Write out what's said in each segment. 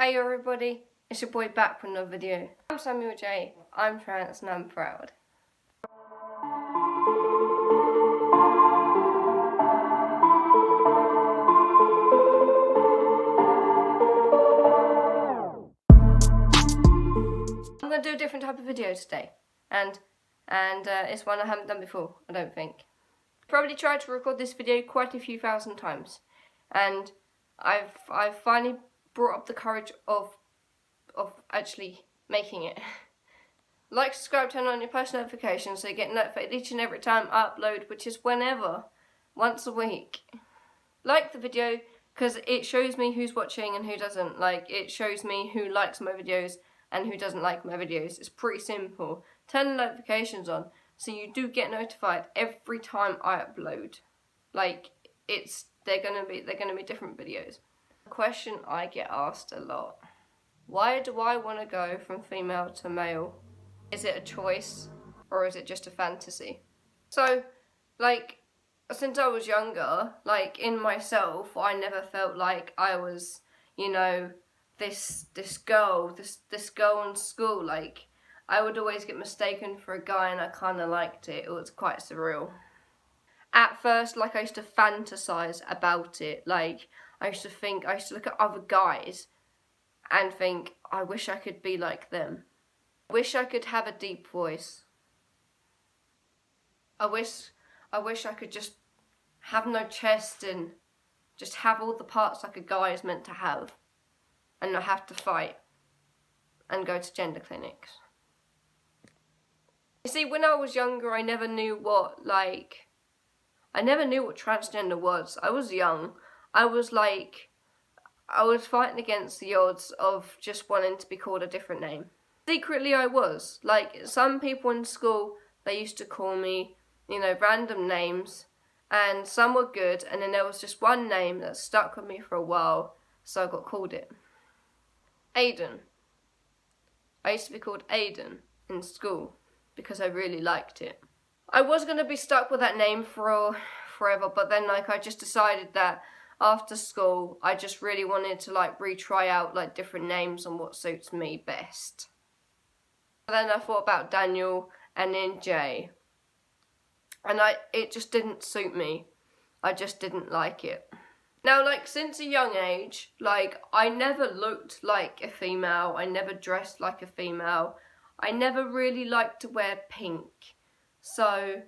Hey everybody, it's your boy back with another video. I'm Samuel J, I'm trans and I'm proud. I'm going to do a different type of video today, and it's one I haven't done before, I don't think. Probably tried to record this video quite a few thousand times, and I've finally brought up the courage of actually making it. Like, subscribe, turn on your post notifications so you get notified each and every time I upload, which is whenever, once a week. Like the video because it shows me who's watching and who doesn't. Like, it shows me who likes my videos and who doesn't like my videos. It's pretty simple. Turn the notifications on so you do get notified every time I upload. Like, they're gonna be different videos. A question I get asked a lot: why do I want to go from female to male? Is it a choice or is it just a fantasy? So, like, since I was younger, like, in myself, I never felt like I was, you know, this girl in school. Like, I would always get mistaken for a guy and I kind of liked it. It was quite surreal. At first, like, I used to fantasize about it. Like, I used to look at other guys and think, I wish I could be like them. I wish I could have a deep voice. I wish I could just have no chest and just have all the parts like a guy is meant to have and not have to fight and go to gender clinics. You see, when I was younger, I never knew what transgender was. I was young. I was fighting against the odds of just wanting to be called a different name. Secretly I was. Like, some people in school, they used to call me, you know, random names, and some were good, and then there was just one name that stuck with me for a while, so I got called it. Aiden. I used to be called Aiden in school because I really liked it. I was going to be stuck with that name for forever, but then, like, I just decided that after school, I just really wanted to, like, retry out, like, different names and what suits me best. Then I thought about Daniel and then Jay. And it just didn't suit me. I just didn't like it. Now, like, since a young age, like, I never looked like a female. I never dressed like a female. I never really liked to wear pink. So,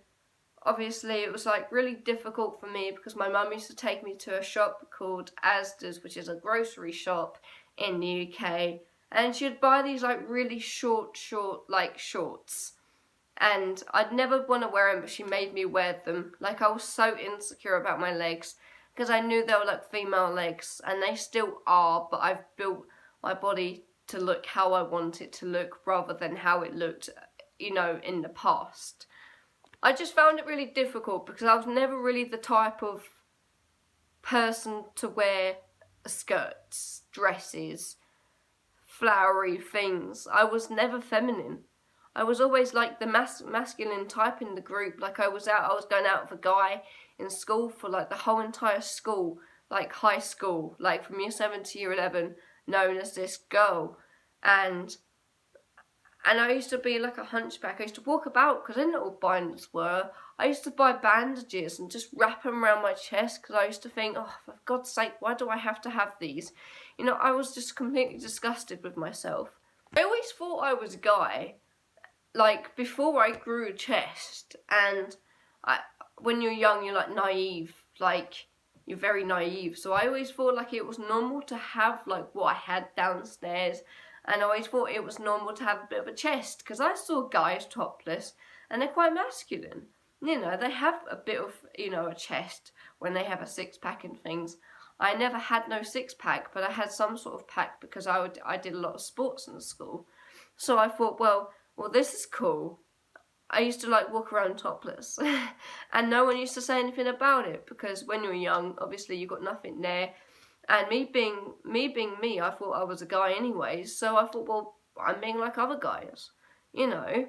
obviously, it was, like, really difficult for me because my mum used to take me to a shop called Asda's, which is a grocery shop in the UK. And she'd buy these, like, really short, like, shorts. And I'd never want to wear them, but she made me wear them. Like, I was so insecure about my legs because I knew they were, like, female legs. And they still are, but I've built my body to look how I want it to look rather than how it looked, you know, in the past. I just found it really difficult because I was never really the type of person to wear skirts, dresses, flowery things. I was never feminine. I was always like the masculine type in the group. Like, I was going out with a guy in school for like the whole entire school, like high school, like from year 7 to year 11, known as this girl. And I used to be like a hunchback. I used to walk about because I didn't know what binders were. I used to buy bandages and just wrap them around my chest because I used to think, oh, for God's sake, why do I have to have these? You know, I was just completely disgusted with myself. I always thought I was a guy, like, before I grew a chest. And when you're young, you're, like, naive. Like, you're very naive. So I always thought, like, it was normal to have, like, what I had downstairs. And I always thought it was normal to have a bit of a chest, because I saw guys topless, and they're quite masculine. You know, they have a bit of, you know, a chest when they have a six-pack and things. I never had no six-pack, but I had some sort of pack because I did a lot of sports in school. So I thought, well, this is cool. I used to, like, walk around topless. And no one used to say anything about it, because when you're young, obviously you've got nothing there. And me being me, I thought I was a guy anyways, so I thought, well, I'm being like other guys, you know.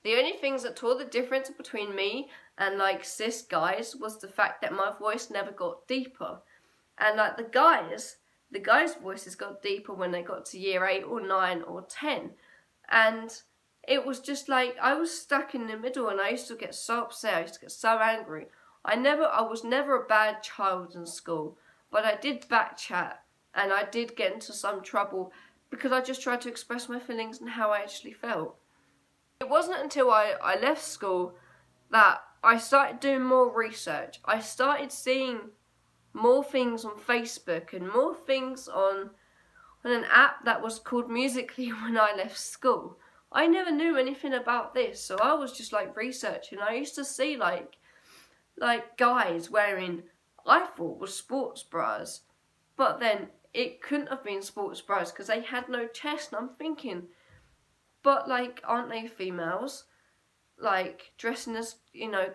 The only things that tore the difference between me and, like, cis guys was the fact that my voice never got deeper. And, like, the guys, the guys' voices got deeper when they got to year 8 or 9 or 10. And it was just like, I was stuck in the middle, and I used to get so upset, I used to get so angry. I was never a bad child in school, but I did backchat, and I did get into some trouble because I just tried to express my feelings and how I actually felt. It wasn't until I left school that I started doing more research. I started seeing more things on Facebook and more things on an app that was called Musical.ly when I left school. I never knew anything about this, so I was just like researching. I used to see like guys wearing, I thought, was sports bras, but then it couldn't have been sports bras because they had no chest. And I'm thinking, but like, aren't they females? Like dressing as,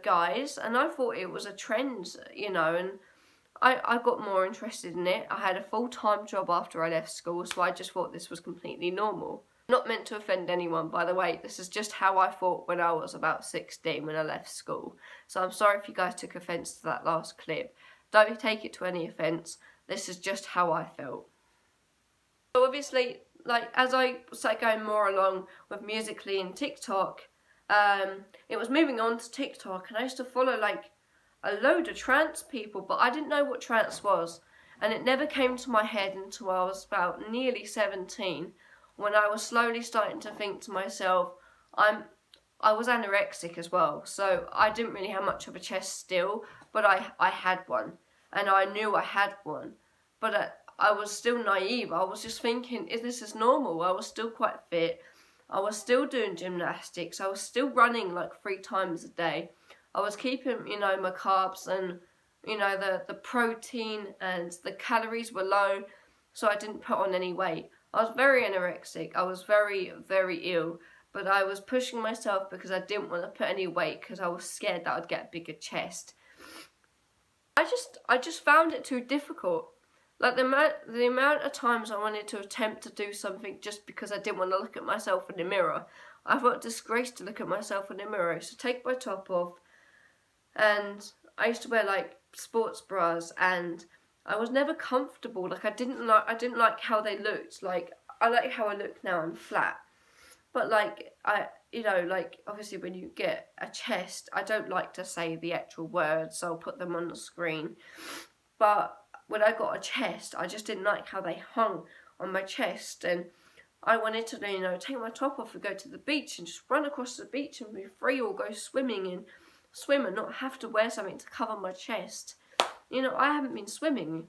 guys? And I thought it was a trend, and I got more interested in it. I had a full-time job after I left school, so I just thought this was completely normal. Not meant to offend anyone, by the way. This is just how I thought when I was about 16 when I left school. So I'm sorry if you guys took offence to that last clip. Don't take it to any offence. This is just how I felt. So obviously, like, as I started going more along with Musical.ly and TikTok, it was moving on to TikTok, and I used to follow like a load of trance people, but I didn't know what trance was, and it never came to my head until I was about nearly 17, when I was slowly starting to think to myself, I was anorexic as well, so I didn't really have much of a chest still, but I had one, and I knew I had one, but I was still naive. I was just thinking, is this normal? I was still quite fit. I was still doing gymnastics. I was still running like 3 times a day. I was keeping, my carbs and, the protein and the calories were low, so I didn't put on any weight. I was very anorexic. I was very, very ill, but I was pushing myself because I didn't want to put any weight because I was scared that I'd get a bigger chest. I just found it too difficult. Like the amount of times I wanted to attempt to do something just because I didn't want to look at myself in the mirror. I thought it disgrace to look at myself in the mirror. So take my top off, and I used to wear like sports bras, and I was never comfortable. Like I didn't like how they looked. Like I like how I look now. I'm flat, but like obviously when you get a chest, I don't like to say the actual words, so I'll put them on the screen. But when I got a chest, I just didn't like how they hung on my chest, and I wanted to, take my top off and go to the beach and just run across the beach and be free, or go swimming and swim and not have to wear something to cover my chest. I haven't been swimming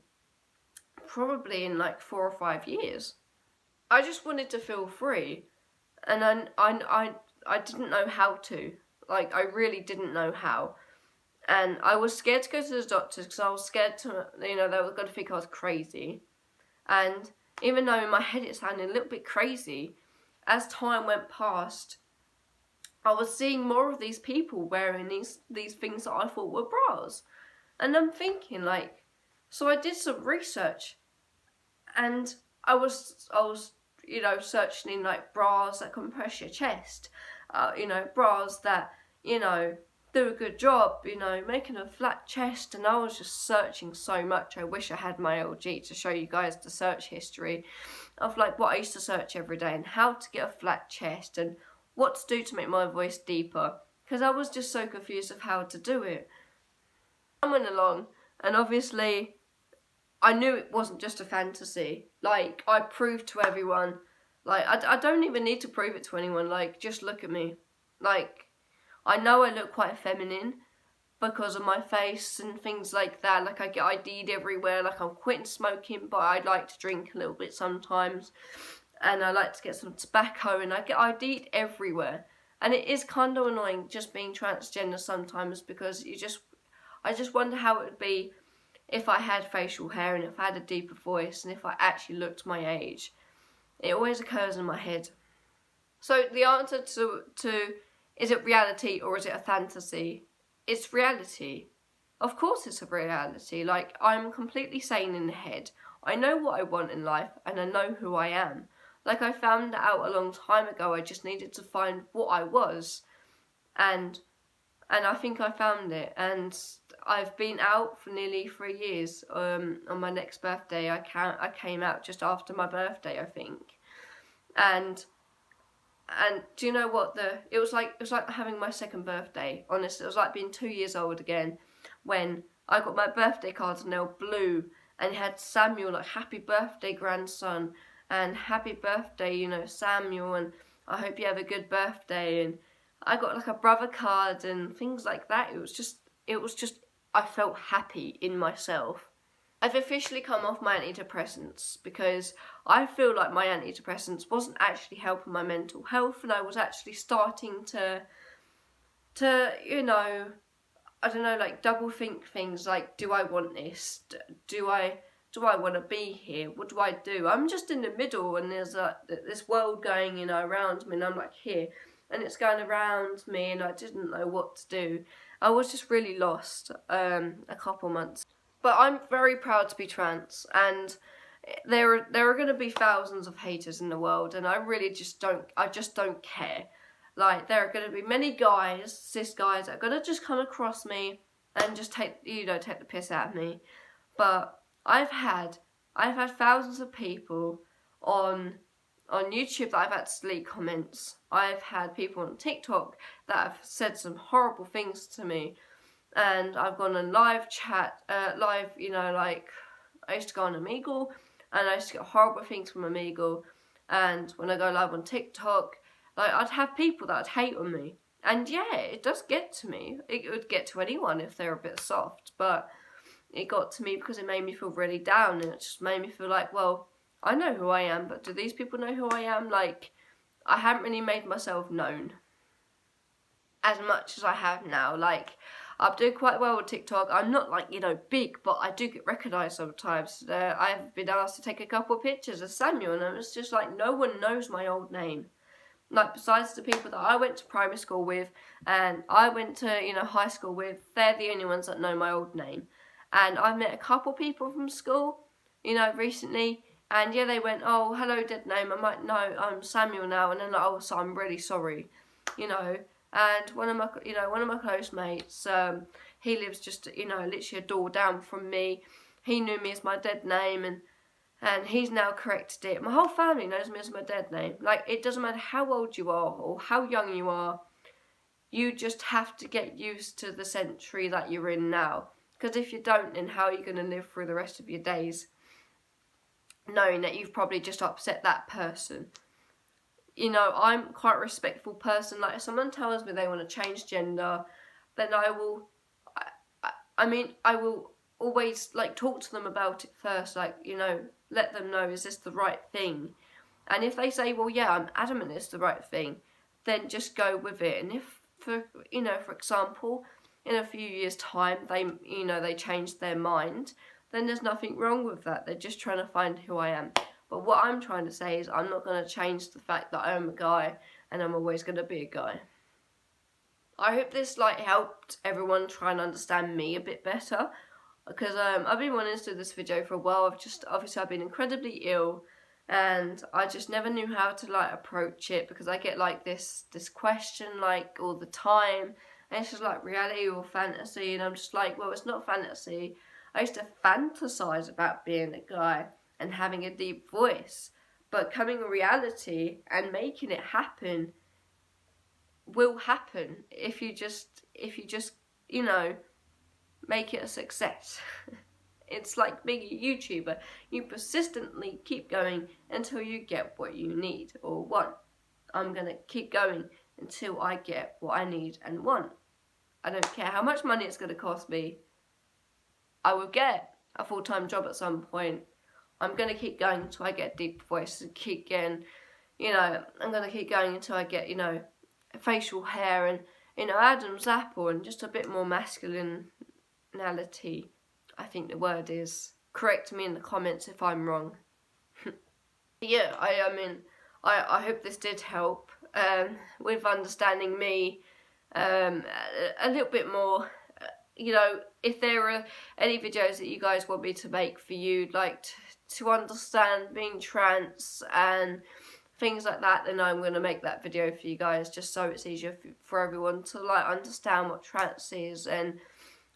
probably in like 4 or 5 years. I just wanted to feel free, and I didn't know how to. Like, I really didn't know how. And I was scared to go to the doctors because I was scared to, they were going to think I was crazy. And even though in my head it sounded a little bit crazy, as time went past, I was seeing more of these people wearing these things that I thought were bras. And I'm thinking, like, so I did some research, and I was searching in like bras that compress your chest, bras that, do a good job, making a flat chest, and I was just searching so much. I wish I had my LG to show you guys the search history of like what I used to search every day, and how to get a flat chest, and what to do to make my voice deeper, because I was just so confused of how to do it. I went along, and obviously I knew it wasn't just a fantasy. Like, I proved to everyone, like, I don't even need to prove it to anyone, like, just look at me. Like, I know I look quite feminine because of my face and things like that. Like, I get ID'd everywhere. Like, I'm quitting smoking, but I like to drink a little bit sometimes. And I like to get some tobacco, and I get ID'd everywhere. And it is kind of annoying just being transgender sometimes, because I just wonder how it would be if I had facial hair, and if I had a deeper voice, and if I actually looked my age. It always occurs in my head. So the answer to is it reality or is it a fantasy? It's reality. Of course it's a reality. Like, I'm completely sane in the head. I know what I want in life, and I know who I am. Like, I found that out a long time ago. I just needed to find what I was. And and I think I found it. And I've been out for nearly 3 years. On my next birthday, I came out just after my birthday, I think. And do you know what, it was like having my second birthday. Honestly, it was like being 2 years old again when I got my birthday cards and they were blue and it had Samuel, like happy birthday grandson, and happy birthday, you know, Samuel, and I hope you have a good birthday. And I got like a brother card and things like that. It was just I felt happy in myself. I've officially come off my antidepressants because I feel like my antidepressants wasn't actually helping my mental health, and I was actually starting to you know, I don't know, like double think things like, do I want this? Do I want to be here? What do I do? I'm just in the middle, and there's this world going, you know, around me, and I'm like here, and it's going around me, and I didn't know what to do. I was just really lost a couple months. But I'm very proud to be trans, and there are going to be thousands of haters in the world, and I really just don't care. Like, there are going to be many guys, cis guys, that are going to just come across me and just take the piss out of me. But I've had thousands of people on YouTube that I've had to delete comments. I've had people on TikTok that have said some horrible things to me. And I've gone on live chat, you know, like, I used to go on Omegle, and I used to get horrible things from Omegle, and when I go live on TikTok, like, I'd have people that would hate on me, and yeah, it does get to me. It would get to anyone if they're a bit soft, but it got to me because it made me feel really down, and it just made me feel like, well, I know who I am, but do these people know who I am? Like, I haven't really made myself known as much as I have now. Like, I'm doing quite well with TikTok. I'm not, like, you know, big, but I do get recognised sometimes. I've been asked to take a couple of pictures of Samuel, and it's just like, no one knows my old name. Like, besides the people that I went to primary school with and I went to, you know, high school with, they're the only ones that know my old name. And I met a couple people from school, you know, recently, and yeah, they went, oh, hello, dead name. I'm like, no, I'm Samuel now. And then, like, oh, so I'm really sorry, you know. And one of my close mates, he lives just, you know, literally a door down from me. He knew me as my dead name, and he's now corrected it. My whole family knows me as my dead name. Like, it doesn't matter how old you are or how young you are. You just have to get used to the century that you're in now. Because if you don't, then how are you going to live through the rest of your days knowing that you've probably just upset that person? You know, I'm quite a respectful person. Like, if someone tells me they want to change gender, then I will always, like, talk to them about it first. Like, you know, let them know, is this the right thing? And if they say, well, yeah, I'm adamant it's the right thing, then just go with it. And if, for example, in a few years' time, they change their mind, then there's nothing wrong with that. They're just trying to find who I am. But what I'm trying to say is I'm not going to change the fact that I'm a guy and I'm always going to be a guy. I hope this, like, helped everyone try and understand me a bit better, because I've been wanting to do this video for a while. I've been incredibly ill, and I just never knew how to, like, approach it, because I get, like, this question, like, all the time, and it's just like reality or fantasy, and I'm just like, well, it's not fantasy. I used to fantasize about being a guy and having a deep voice, but coming a reality and making it happen will happen if you just you know, make it a success. It's like being a YouTuber. You persistently keep going until you get what you need or want. I'm gonna keep going until I get what I need and want. I don't care how much money it's gonna cost me. I will get a full-time job at some point. I'm going to keep going until I get a deep voice and keep getting, you know, I'm going to keep going until I get, you know, facial hair and, you know, Adam's apple and just a bit more masculinity, I think the word is. Correct me in the comments if I'm wrong. Yeah, I hope this did help with understanding me a little bit more. You know, if there are any videos that you guys want me to make for you, like, to understand being trans and things like that, then I'm going to make that video for you guys, just so it's easier for everyone to like understand what trance is. And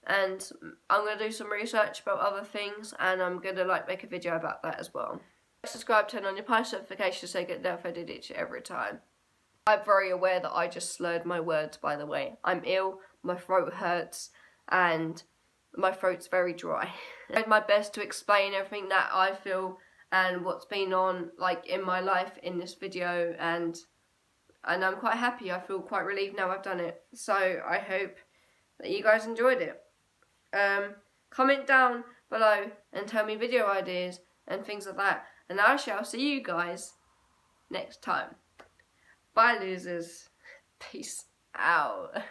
I'm going to do some research about other things, and I'm going to like make a video about that as well. Subscribe, turn on your post notifications so you get notified each every time. I'm very aware that I just slurred my words, by the way. I'm ill, my throat hurts, and my throat's very dry. I tried my best to explain everything that I feel and what's been on like in my life in this video, and I'm quite happy. I feel quite relieved now I've done it. So I hope that you guys enjoyed it. Comment down below and tell me video ideas and things like that, and I shall see you guys next time. Bye, losers. Peace out.